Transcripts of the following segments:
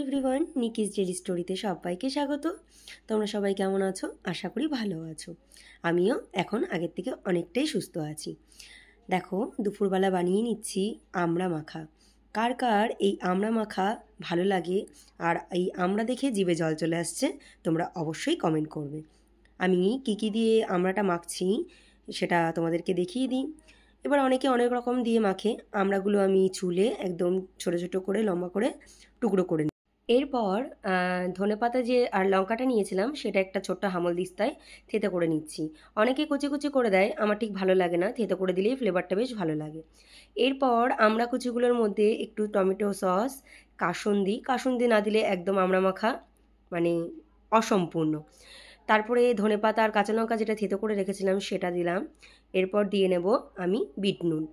Everyone, নিকিস daily স্টোরিতে সবাইকে স্বাগত। তোমরা সবাই কেমন আছো? আশা করি ভালো আছো। আমিও এখন আগের থেকে অনেকটাই সুস্থ আছি। দেখো, দুপুরবেলা বানিয়ে নিচ্ছি আমড়া মাখা। কার কার এই আমড়া মাখা ভালো লাগে আর এই আমড়া দেখে জিভে জল চলে আসছে, তোমরা অবশ্যই কমেন্ট করবে। আমি কী দিয়ে আমড়াটা মাখছি সেটা তোমাদেরকে দেখিয়ে দিই। এবার অনেকে অনেক রকম দিয়ে মাখে। আমড়াগুলো আমি চুলে একদম ছোটো ছোটো করে লম্বা করে টুকরো করে নিই। এরপর ধনেপাতা আর লঙ্কাটা নিয়েছিলাম সেটা একটা ছোট্ট হামলদিস্তায় থেঁতো করে নিচ্ছি। অনেকে কুচি কুচি করে দেয়, আমার ঠিক ভালো লাগে না, থেঁতো করে দিলেই ফ্লেভারটা বেশ ভালো লাগে। এরপর আমড়া কুচিগুলোর মধ্যে একটু টমেটো সস, কাসুন্দি না দিলে একদম আমড়া মাখা মানে অসম্পূর্ণ। তারপরে ধনেপাতা আর কাঁচা লঙ্কা যেটা থেঁতো করে রেখেছিলাম সেটা দিলাম। এরপর দিয়ে নেব আমি বিট নুন।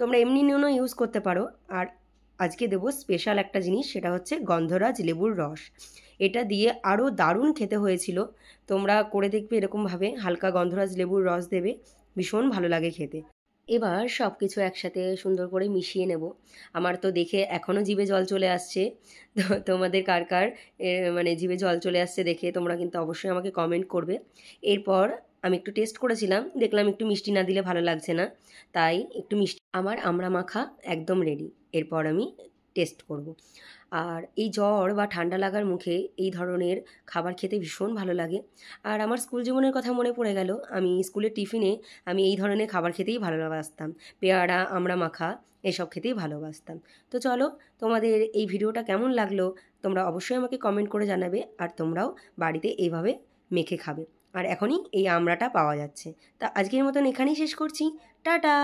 তোমরা এমনি নুনও ইউজ করতে পারো। আর আজকে দেবো স্পেশাল একটা জিনিস, সেটা হচ্ছে গন্ধরাজ লেবুর রস। এটা দিয়ে আরও দারুণ খেতে হয়েছিল। তোমরা করে দেখবে এরকমভাবে, হালকা গন্ধরাজ লেবুর রস দেবে, ভীষণ ভালো লাগে খেতে। এবার সব কিছু একসাথে সুন্দর করে মিশিয়ে নেব। আমার তো দেখে এখনও জিভে জল চলে আসছে। তো তোমাদের কার কার মানে জিভে জল চলে আসছে দেখে তোমরা কিন্তু অবশ্যই আমাকে কমেন্ট করবে। এরপর আমি একটু টেস্ট করেছিলাম, দেখলাম একটু মিষ্টি না দিলে ভালো লাগছে না, তাই একটু মিষ্টি। আমার আমড়া মাখা একদম রেডি। এরপর আমি টেস্ট করব। আর এই জ্বর বা ঠান্ডা লাগার মুখে এই ধরনের খাবার খেতে ভীষণ ভালো লাগে। আর আমার স্কুল জীবনের কথা মনে পড়ে গেল। আমি স্কুলের টিফিনে আমি এই ধরনের খাবার খেতেই ভালোবাসতাম। পেয়ারা, আমড়া মাখা এসব খেতেই ভালোবাসতাম। তো চলো, তোমাদের এই ভিডিওটা কেমন লাগলো তোমরা অবশ্যই আমাকে কমেন্ট করে জানাবে। আর তোমরাও বাড়িতে এইভাবে মেখে খাবে। আর এখনই এই আমড়াটা পাওয়া যাচ্ছে। তা আজকের মতন এখানেই শেষ করছি। টাটা।